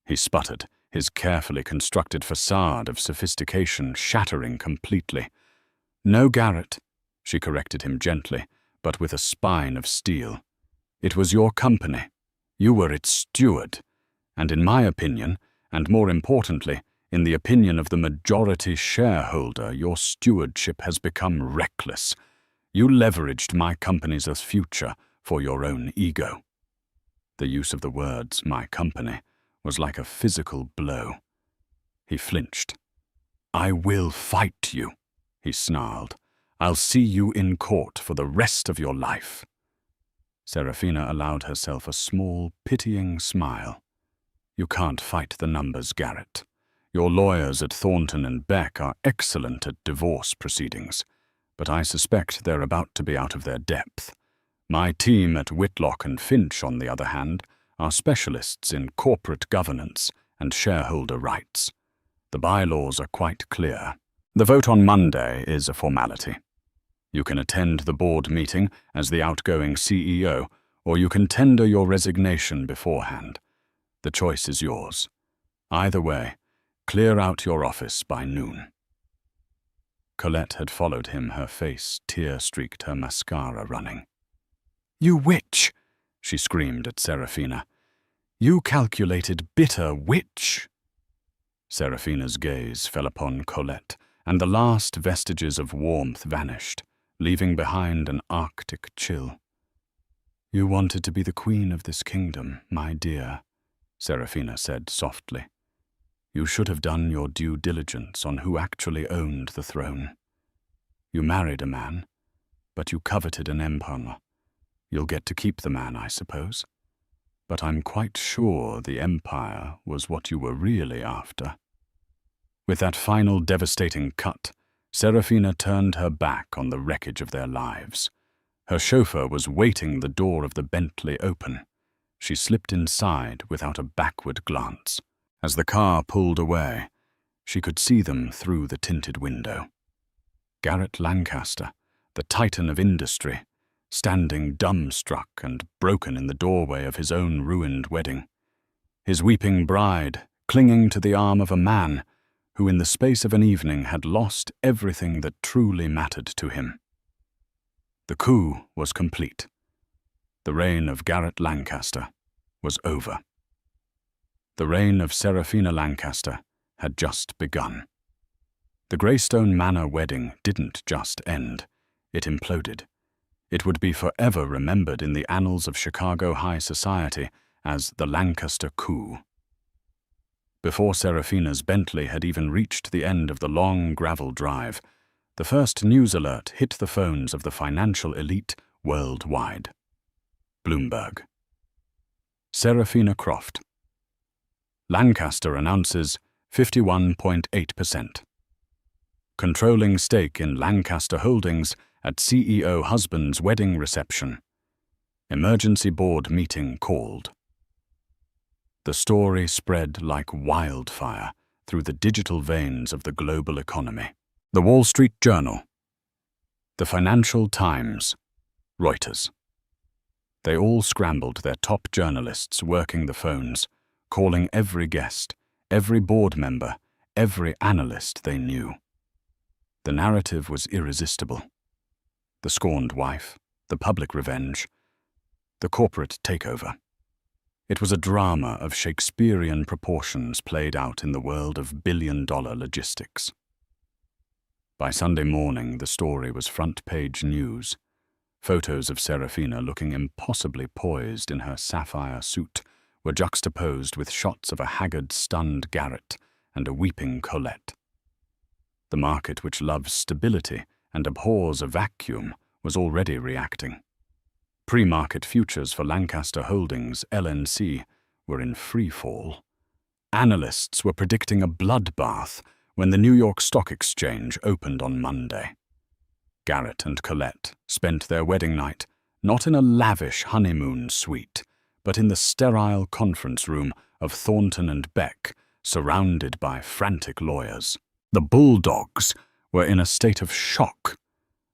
he sputtered, his carefully constructed facade of sophistication shattering completely. "No, Garrett," she corrected him gently, but with a spine of steel. "It was your company. You were its steward. And in my opinion, and more importantly, in the opinion of the majority shareholder, your stewardship has become reckless. You leveraged my company's future for your own ego." The use of the words, "my company," was like a physical blow. He flinched. "I will fight you," he snarled. "I'll see you in court for the rest of your life." Serafina allowed herself a small, pitying smile. "You can't fight the numbers, Garrett. Your lawyers at Thornton and Beck are excellent at divorce proceedings, but I suspect they're about to be out of their depth. My team at Whitlock and Finch, on the other hand, are specialists in corporate governance and shareholder rights. The bylaws are quite clear. The vote on Monday is a formality. You can attend the board meeting as the outgoing CEO, or you can tender your resignation beforehand. The choice is yours. Either way, clear out your office by noon." Colette had followed him, her face tear-streaked, her mascara running. "You witch!" she screamed at Serafina. "You calculated, bitter witch!" Serafina's gaze fell upon Colette, and the last vestiges of warmth vanished, leaving behind an arctic chill. "You wanted to be the queen of this kingdom, my dear," Serafina said softly. "You should have done your due diligence on who actually owned the throne. You married a man, but you coveted an empire. You'll get to keep the man, I suppose. But I'm quite sure the empire was what you were really after." With that final devastating cut, Serafina turned her back on the wreckage of their lives. Her chauffeur was waiting the door of the Bentley open. She slipped inside without a backward glance. As the car pulled away, she could see them through the tinted window. Garrett Lancaster, the titan of industry, standing dumbstruck and broken in the doorway of his own ruined wedding. His weeping bride clinging to the arm of a man who in the space of an evening had lost everything that truly mattered to him. The coup was complete. The reign of Garrett Lancaster was over. The reign of Serafina Lancaster had just begun. The Greystone Manor wedding didn't just end, it imploded. It would be forever remembered in the annals of Chicago high society as the Lancaster coup. Before Serafina's Bentley had even reached the end of the long gravel drive, the first news alert hit the phones of the financial elite worldwide. Bloomberg. Serafina Croft. Lancaster announces 51.8%. Controlling stake in Lancaster Holdings at CEO husband's wedding reception. Emergency board meeting called. The story spread like wildfire through the digital veins of the global economy. The Wall Street Journal, the Financial Times, Reuters. They all scrambled their top journalists working the phones, calling every guest, every board member, every analyst they knew. The narrative was irresistible. The scorned wife, the public revenge, the corporate takeover. It was a drama of Shakespearean proportions played out in the world of billion-dollar logistics. By Sunday morning, the story was front-page news. Photos of Serafina looking impossibly poised in her sapphire suit were juxtaposed with shots of a haggard, stunned Garrett and a weeping Colette. The market, which loves stability and abhors a vacuum, was already reacting. Pre-market futures for Lancaster Holdings, LNC, were in free fall. Analysts were predicting a bloodbath when the New York Stock Exchange opened on Monday. Garrett and Colette spent their wedding night not in a lavish honeymoon suite, but in the sterile conference room of Thornton and Beck, surrounded by frantic lawyers. The Bulldogs were in a state of shock.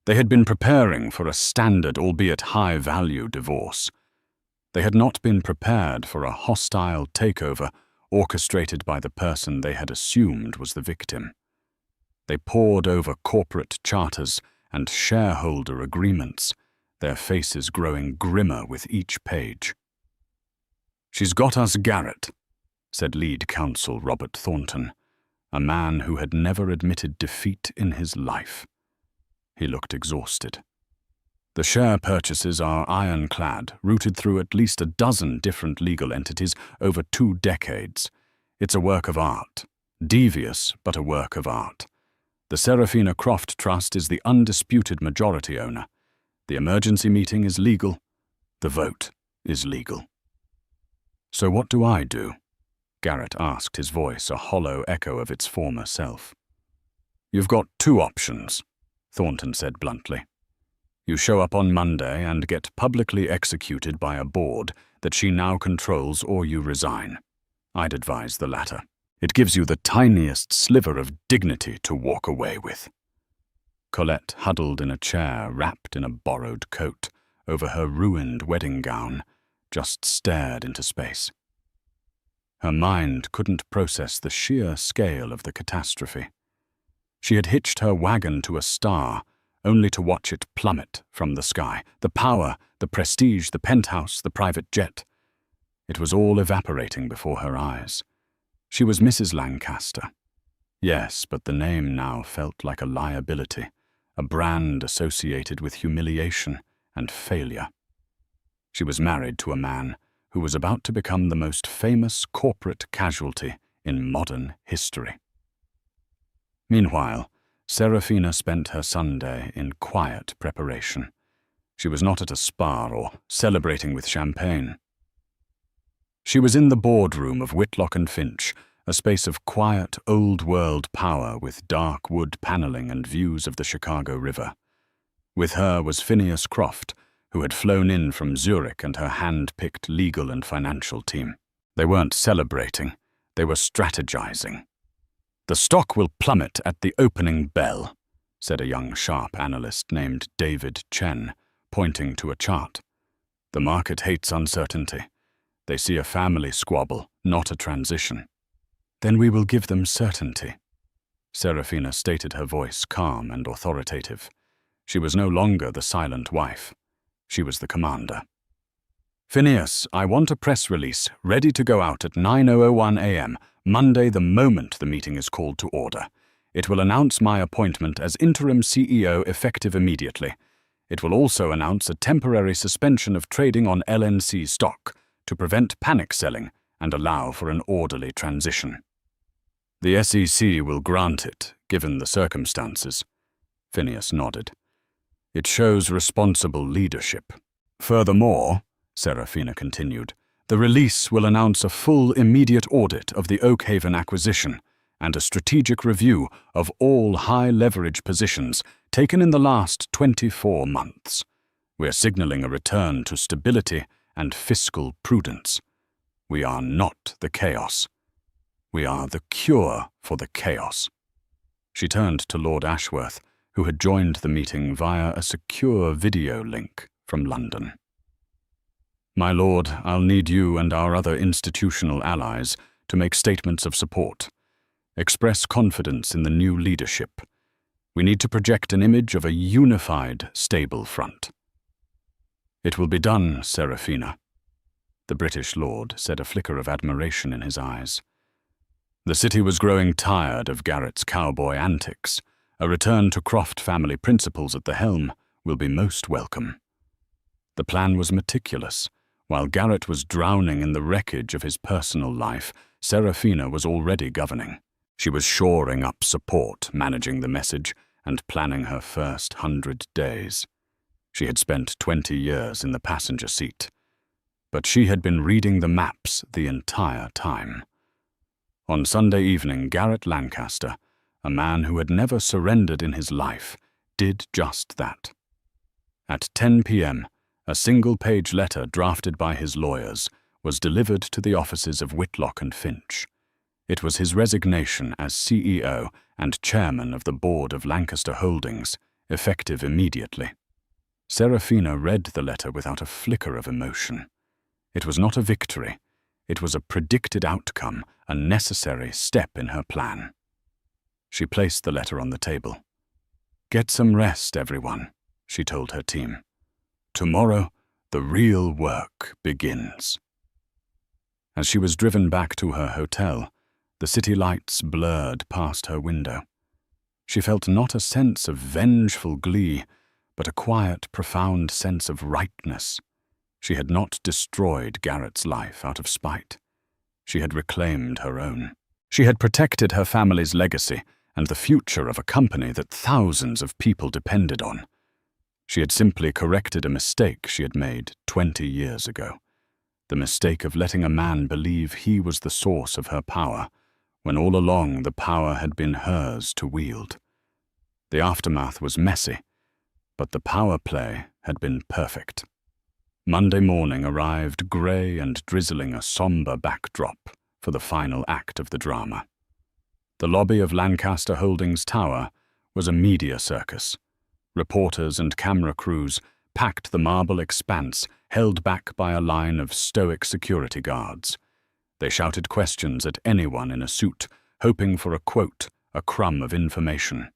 They had been preparing for a standard, albeit high-value, divorce. They had not been prepared for a hostile takeover orchestrated by the person they had assumed was the victim. They pored over corporate charters and shareholder agreements, their faces growing grimmer with each page. "She's got us Garrett," said lead counsel Robert Thornton, a man who had never admitted defeat in his life. He looked exhausted. "The share purchases are ironclad, routed through at least a dozen different legal entities over 2 decades. It's a work of art. Devious, but a work of art. The Serafina Croft Trust is the undisputed majority owner. The emergency meeting is legal. The vote is legal." "So what do I do?" Garrett asked, his voice a hollow echo of its former self. "You've got 2 options," Thornton said bluntly. "You show up on Monday and get publicly executed by a board that she now controls, or you resign. I'd advise the latter. It gives you the tiniest sliver of dignity to walk away with." Colette, huddled in a chair, wrapped in a borrowed coat over her ruined wedding gown, just stared into space. Her mind couldn't process the sheer scale of the catastrophe. She had hitched her wagon to a star, only to watch it plummet from the sky. The power, the prestige, the penthouse, the private jet. It was all evaporating before her eyes. She was Mrs. Lancaster. Yes, but the name now felt like a liability, a brand associated with humiliation and failure. She was married to a man who was about to become the most famous corporate casualty in modern history. Meanwhile, Serafina spent her Sunday in quiet preparation. She was not at a spa or celebrating with champagne. She was in the boardroom of Whitlock and Finch, a space of quiet, old-world power with dark wood paneling and views of the Chicago River. With her was Phineas Croft, who had flown in from Zurich and her hand-picked legal and financial team. They weren't celebrating, they were strategizing. "The stock will plummet at the opening bell," said a young sharp analyst named David Chen, pointing to a chart. "The market hates uncertainty. They see a family squabble, not a transition." "Then we will give them certainty," Serafina stated, her voice calm and authoritative. She was no longer the silent wife. She was the commander. "Phineas, I want a press release ready to go out at 9:01 a.m., Monday, the moment the meeting is called to order. It will announce my appointment as interim CEO effective immediately. It will also announce a temporary suspension of trading on LNC stock to prevent panic selling and allow for an orderly transition." "The SEC will grant it, given the circumstances." Phineas nodded. "It shows responsible leadership. Furthermore," Serafina continued, The release will announce a full immediate audit of the Oakhaven acquisition and a strategic review of all high-leverage positions taken in the last 24 months. We are signaling a return to stability and fiscal prudence. We are not the chaos. We are the cure for the chaos. She turned to Lord Ashworth, who had joined the meeting via a secure video link from London. My lord, I'll need you and our other institutional allies to make statements of support. Express confidence in the new leadership. We need to project an image of a unified, stable front. It will be done, Serafina, the British lord said, a flicker of admiration in his eyes. The city was growing tired of Garrett's cowboy antics. A return to Croft family principles at the helm will be most welcome. The plan was meticulous. While Garrett was drowning in the wreckage of his personal life, Serafina was already governing. She was shoring up support, managing the message, and planning her first 100 days. She had spent 20 years in the passenger seat, but she had been reading the maps the entire time. On Sunday evening, Garrett Lancaster, a man who had never surrendered in his life, did just that. At 10 p.m., a single-page letter drafted by his lawyers was delivered to the offices of Whitlock and Finch. It was his resignation as CEO and chairman of the board of Lancaster Holdings, effective immediately. Serafina read the letter without a flicker of emotion. It was not a victory. It was a predicted outcome, a necessary step in her plan. She placed the letter on the table. "Get some rest, everyone," she told her team. "Tomorrow, the real work begins." As she was driven back to her hotel, the city lights blurred past her window. She felt not a sense of vengeful glee, but a quiet, profound sense of rightness. She had not destroyed Garrett's life out of spite. She had reclaimed her own. She had protected her family's legacy and the future of a company that thousands of people depended on. She had simply corrected a mistake she had made 20 years ago. The mistake of letting a man believe he was the source of her power, when all along the power had been hers to wield. The aftermath was messy, but the power play had been perfect. Monday morning arrived grey and drizzling, a somber backdrop for the final act of the drama. The lobby of Lancaster Holdings Tower was a media circus. Reporters and camera crews packed the marble expanse held back by a line of stoic security guards. They shouted questions at anyone in a suit, hoping for a quote, a crumb of information.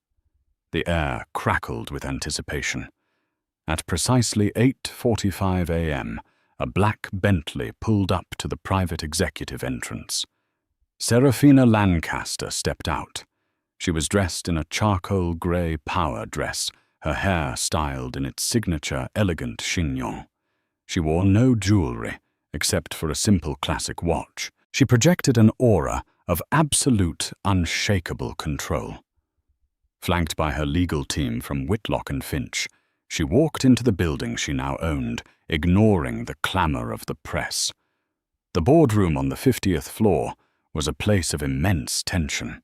The air crackled with anticipation. At precisely 8:45 a.m., a black Bentley pulled up to the private executive entrance. Serafina Lancaster stepped out. She was dressed in a charcoal grey power dress, her hair styled in its signature elegant chignon. She wore no jewelry, except for a simple classic watch. She projected an aura of absolute, unshakable control. Flanked by her legal team from Whitlock and Finch, she walked into the building she now owned, ignoring the clamour of the press. The boardroom on the 50th floor was a place of immense tension.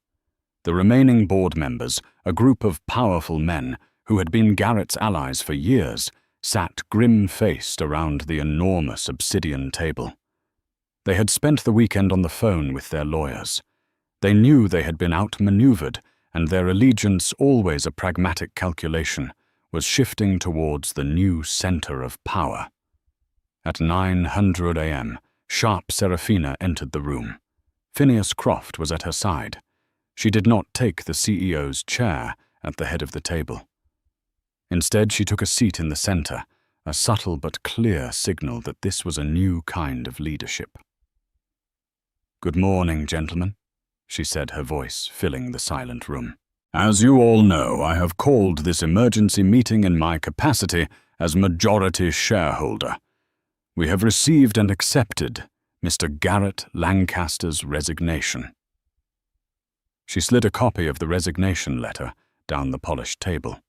The remaining board members, a group of powerful men who had been Garrett's allies for years, sat grim-faced around the enormous obsidian table. They had spent the weekend on the phone with their lawyers. They knew they had been outmaneuvered, and their allegiance, always a pragmatic calculation, was shifting towards the new center of power. At 9:00 a.m., sharp Serafina entered the room. Phineas Croft was at her side. She did not take the CEO's chair at the head of the table. Instead, she took a seat in the center, a subtle but clear signal that this was a new kind of leadership. "Good morning, gentlemen," she said, her voice filling the silent room. "As you all know, I have called this emergency meeting in my capacity as majority shareholder. We have received and accepted Mr. Garrett Lancaster's resignation." She slid a copy of the resignation letter down the polished table.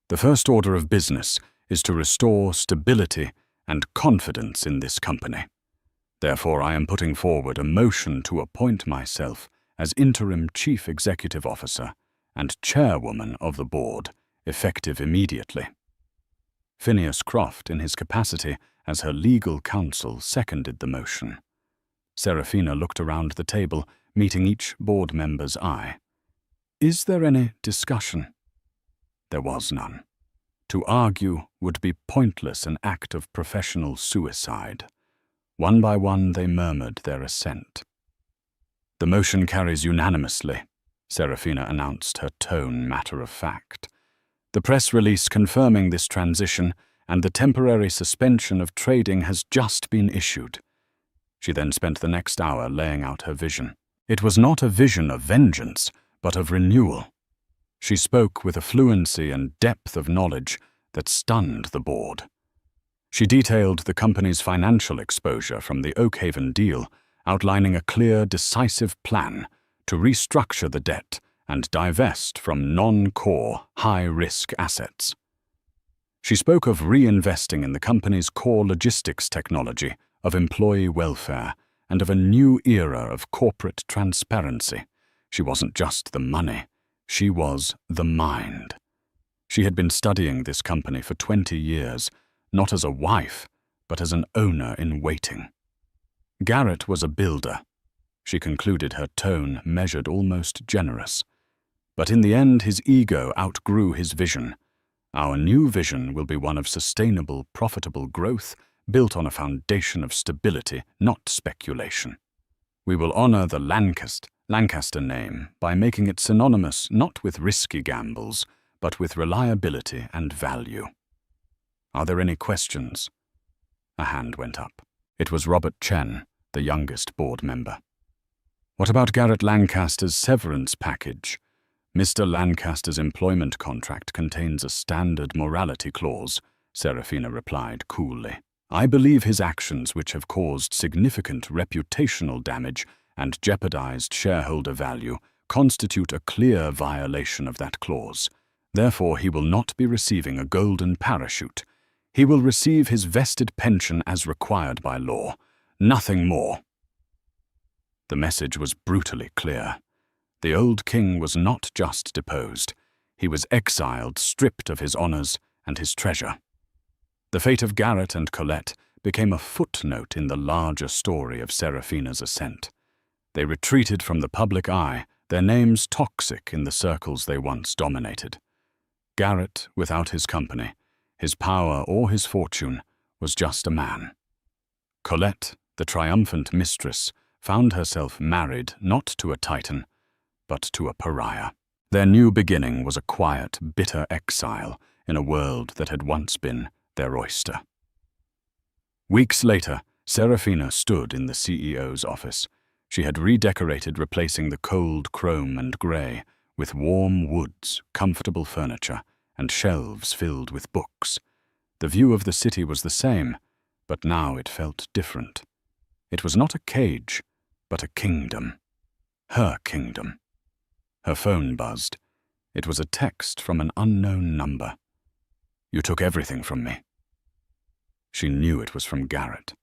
"The first order of business is to restore stability and confidence in this company. Therefore, I am putting forward a motion to appoint myself as interim Chief Executive Officer and Chairwoman of the Board, effective immediately." Phineas Croft, in his capacity as her legal counsel, seconded the motion. Serafina looked around the table, meeting each board member's eye. "Is there any discussion?" There was none. To argue would be pointless, an act of professional suicide. One by one they murmured their assent. "The motion carries unanimously," Serafina announced, her tone matter-of-fact. "The press release confirming this transition and the temporary suspension of trading has just been issued." She then spent the next hour laying out her vision. It was not a vision of vengeance, but of renewal. She spoke with a fluency and depth of knowledge that stunned the board. She detailed the company's financial exposure from the Oakhaven deal, outlining a clear, decisive plan to restructure the debt and divest from non-core, high-risk assets. She spoke of reinvesting in the company's core logistics technology, of employee welfare, and of a new era of corporate transparency. She wasn't just the money, she was the mind. She had been studying this company for 20 years, not as a wife, but as an owner in waiting. Garrett was a builder. She concluded, her tone measured, almost generous. But in the end, his ego outgrew his vision. Our new vision will be one of sustainable, profitable growth, built on a foundation of stability, not speculation. We will honor the Lancaster name by making it synonymous not with risky gambles, but with reliability and value. Are there any questions? A hand went up. It was Robert Chen, the youngest board member. What about Garrett Lancaster's severance package? Mr. Lancaster's employment contract contains a standard morality clause, Serafina replied coolly. I believe his actions, which have caused significant reputational damage and jeopardized shareholder value, constitute a clear violation of that clause. Therefore, he will not be receiving a golden parachute. He will receive his vested pension as required by law. Nothing more. The message was brutally clear. The old king was not just deposed. He was exiled, stripped of his honors and his treasure. The fate of Garrett and Colette became a footnote in the larger story of Serafina's ascent. They retreated from the public eye, their names toxic in the circles they once dominated. Garrett, without his company, his power or his fortune, was just a man. Colette, the triumphant mistress, found herself married not to a titan, but to a pariah. Their new beginning was a quiet, bitter exile in a world that had once been their oyster. Weeks later, Serafina stood in the CEO's office. She had redecorated, replacing the cold chrome and grey with warm woods, comfortable furniture, and shelves filled with books. The view of the city was the same, but now it felt different. It was not a cage, but a kingdom. Her kingdom. Her phone buzzed. It was a text from an unknown number. "You took everything from me." She knew it was from Garrett.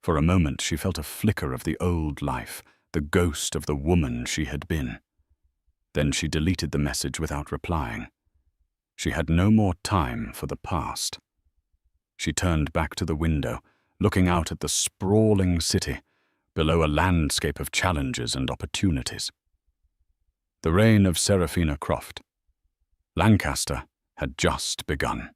For a moment she felt a flicker of the old life, the ghost of the woman she had been. Then she deleted the message without replying. She had no more time for the past. She turned back to the window, looking out at the sprawling city, below a landscape of challenges and opportunities. The reign of Serafina Croft, Lancaster, had just begun.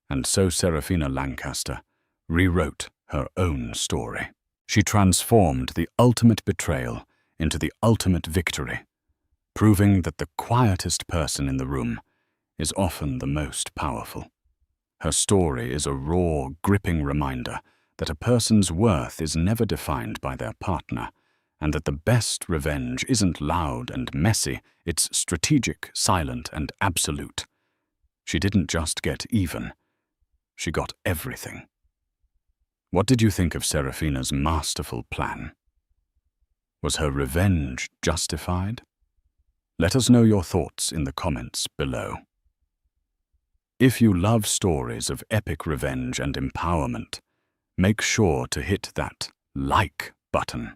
And so Serafina Lancaster rewrote her own story. She transformed the ultimate betrayal into the ultimate victory, proving that the quietest person in the room is often the most powerful. Her story is a raw, gripping reminder that a person's worth is never defined by their partner, and that the best revenge isn't loud and messy, it's strategic, silent, and absolute. She didn't just get even, she got everything. What did you think of Serafina's masterful plan? Was her revenge justified? Let us know your thoughts in the comments below. If you love stories of epic revenge and empowerment, make sure to hit that like button.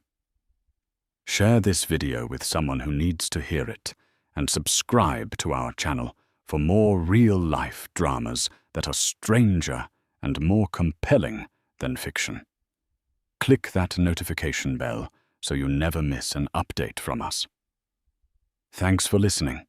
Share this video with someone who needs to hear it, and subscribe to our channel for more real-life dramas that are stranger and more compelling than fiction. Click that notification bell so you never miss an update from us. Thanks for listening.